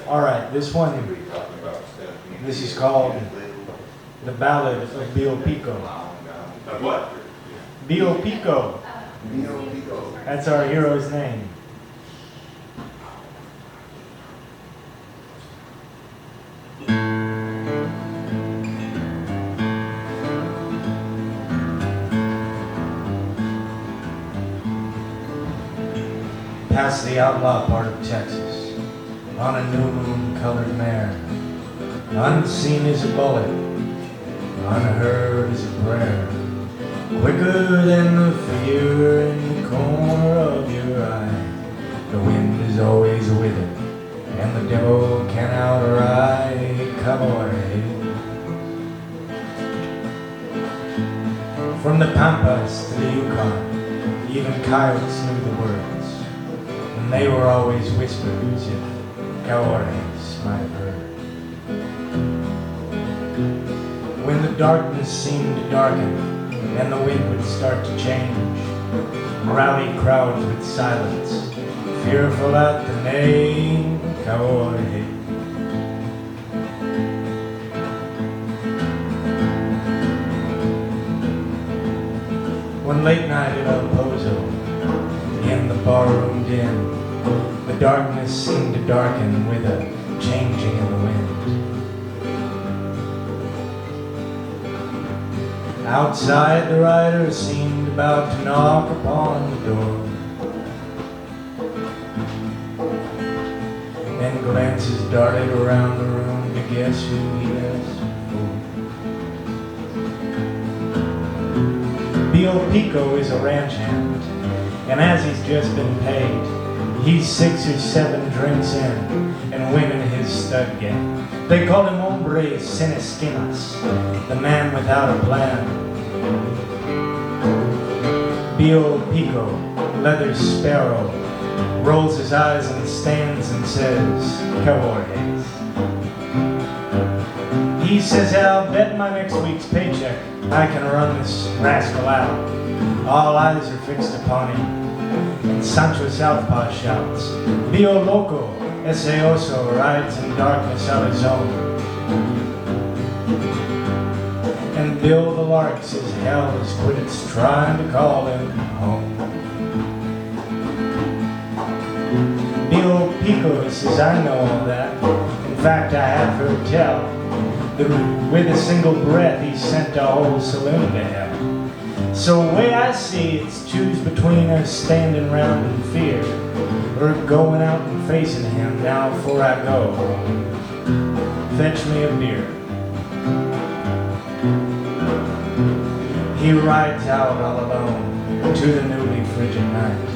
Alright, this one, this is called the Ballad of Billo Pico. What? Billo Pico. Billo Pico. That's our hero's name. Past the outlaw part of Texas, on a new moon-colored mare, unseen as a bullet, unheard as a prayer, quicker than the fear in the corner of your eye. The wind is always with it, and the devil can outride Cavorjes. From the Pampas to the Yukon, even coyotes knew the words. And they were always whispers if Cavorjes might have heard. When the darkness seemed to darken and the wind would start to change, rowdy crowds would silence, fearful at the name Cavorjes. One late night at Pozo, in the barroom din, the darkness seemed to darken with a changing of the wind. Outside, the rider seemed about to knock upon the door. Then glances darted around the room to guess who he asked for. Billo Pico is a ranch hand, and as he's just been paid, he's 6 or 7 drinks in and winning his stud game. They call him hombre sin esquinas, the man without a plan. Billo Pico, leather sparrow, rolls his eyes and stands and says, Cavorjes. He says, I'll bet my next week's paycheck I can run this rascal out. All eyes are fixed upon him, and Sancho Southpaw shouts, Billo Loco, ese oso rides in darkness on his own. And Bill the Lark says hell has quit its trying to call him home. Billo Pico says, I know all that. In fact, I have heard tell that with a single breath he sent a whole saloon to hell. So the way I see it's choose between us standing round in fear or going out and facing him. Now before I go, fetch me a beer. He rides out all alone to the newly frigid night,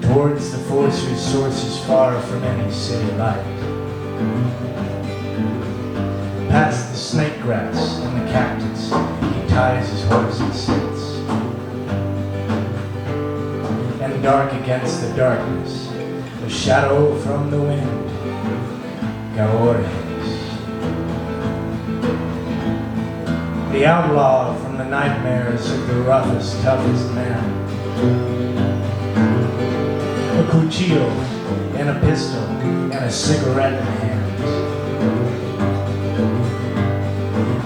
towards the force whose source is far from any city light. Past the snake grass and the cactus, he ties his horse and sits. And dark against the darkness, the shadow from the wind, Cavorjes. The outlaw from the nightmares of the roughest, toughest man. A cuchillo and a pistol and a cigarette in hand.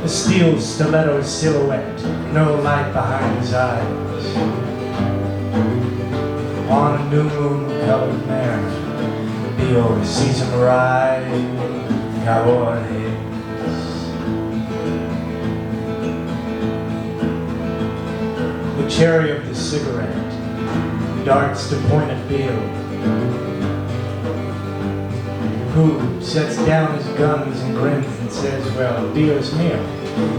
A steel stiletto silhouette, no light behind his eyes. On a new moon-colored mare, Billo sees him ride, Cavorjes. The cherry of the cigarette darts to point at Billo, who sets down his guns and grins and says, well, Dios mío,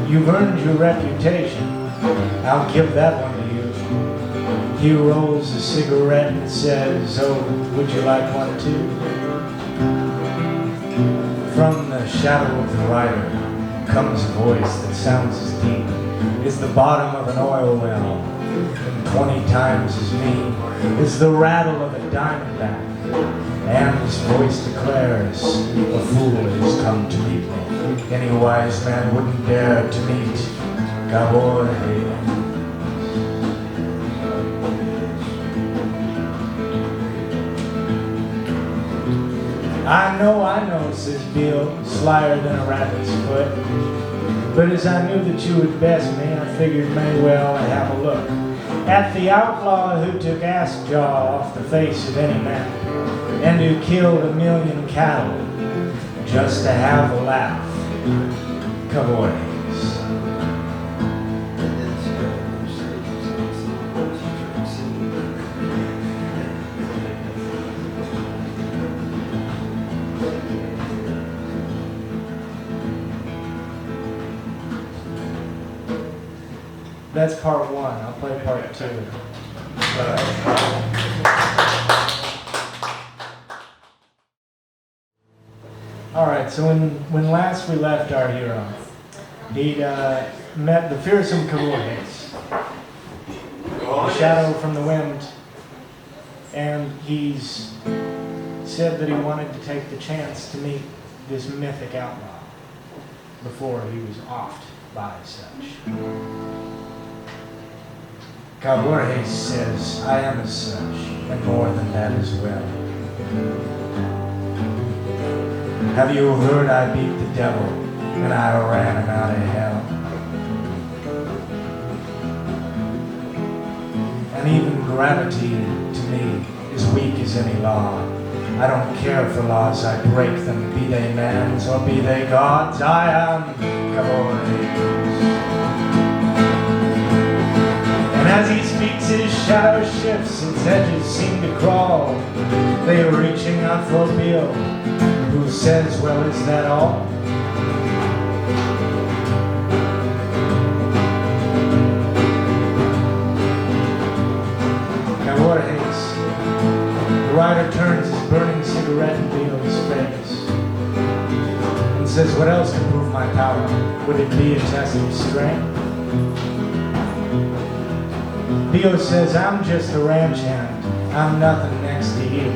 you've earned your reputation. I'll give that one to you. He rolls a cigarette and says, oh, would you like one too? From the shadow of the rider comes a voice that sounds as deep as the bottom of an oil well, and 20 times as mean as the rattle of a diamondback. And his voice declares, a fool has come to meet me. Any wise man wouldn't dare to meet Cavorjes. I know, says Bill, slyer than a rabbit's foot. But as I knew that you would best me, I figured may well have a look at the outlaw who took Ass-Jaw off the face of any man, and who killed 1,000,000 cattle just to have a laugh. Cavorjes. That's part one. I'll play part two. All right, so when last we left our hero, he'd met the fearsome Cavorjes, the shadow from the wind, and he's said that he wanted to take the chance to meet this mythic outlaw before he was offed by such. Cavorjes says, I am as such, and more than that as well. Have you heard I beat the devil, and I ran him out of hell? And even gravity to me is weak as any law. I don't care for laws, I break them, be they man's or be they God's. I am Cavorjes. And as he speaks, his shadow shifts, its edges seem to crawl. They are reaching out for Billo, who says, well, is that all? Cavorjes, the rider turns his burning cigarette in Billo's face and says, what else can prove my power? Would it be a test of strength? Billo says, I'm just a ranch hand. I'm nothing next to you.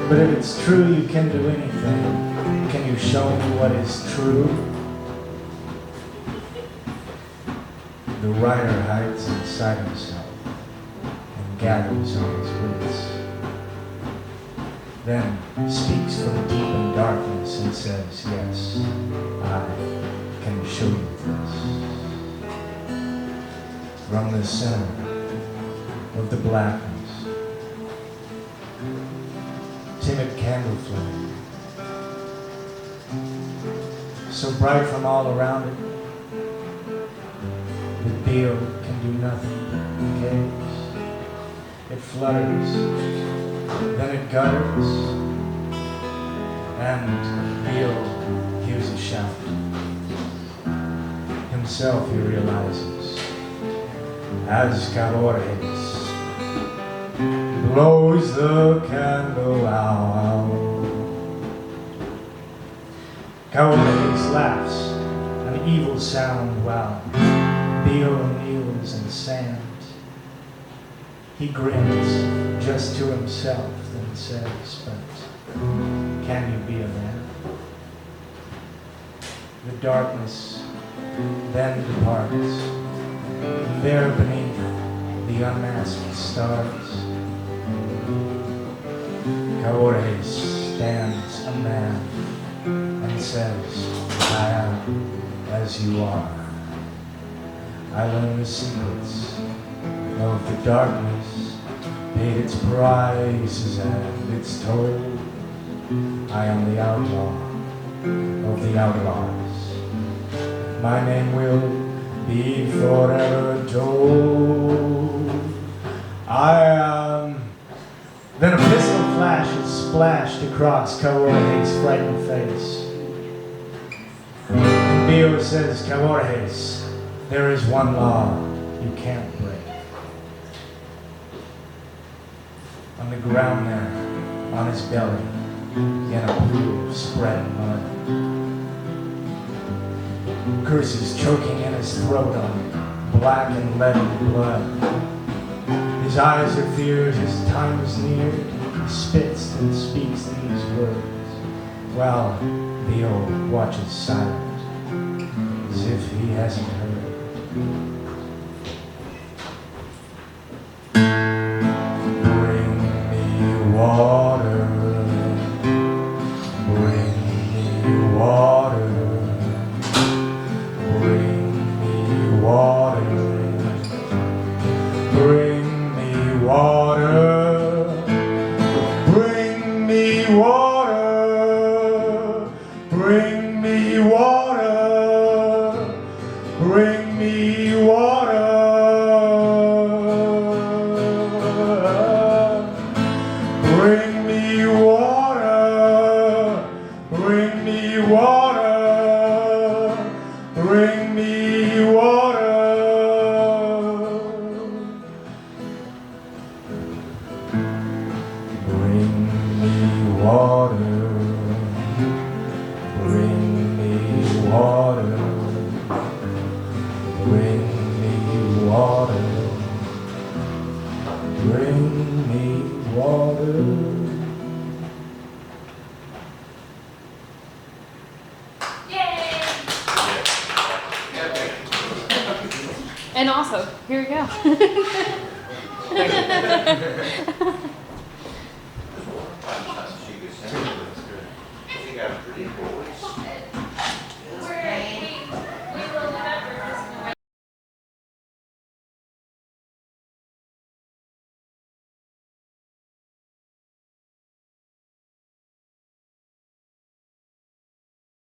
But if it's true you can do anything, can you show me what is true? The rider hides inside himself and gathers on his wits. Then speaks from deep in darkness and says, yes, I can show you this. From the center of the blackness, timid candle flame, so bright from all around it, that Billo can do nothing but gaze. It flutters, then it gutters, and Billo hears a shout. Himself he realizes, as Cavorjes blows the candle out. Cavorjes laughs, an evil sound, while Billo kneels in sand. He grins just to himself, then says, but can you be a man? The darkness then departs. There beneath the unmasked stars, Cavorjes stands a man and says, I am as you are. I learn the secrets of the darkness, paid its prices and its toll. I am the outlaw of the outlaws. My name will be forever told. I am. Then a pistol flash is splashed across Cavorjes' frightened face. And Billo says, Cavorjes, there is one law you can't break. On the ground there, on his belly, in a pool of spread mud, curses choking in his throat on black and leaden blood. His eyes are feared, his time is near. He spits and speaks these words, while Billo watches silent, as if he hasn't heard. Bring me water. water, bring me water, bring me water, bring me water, bring me water, bring me water, bring me water. Bring me water, bring me water, bring me water, bring me water. And also, here we go. She got pretty cool.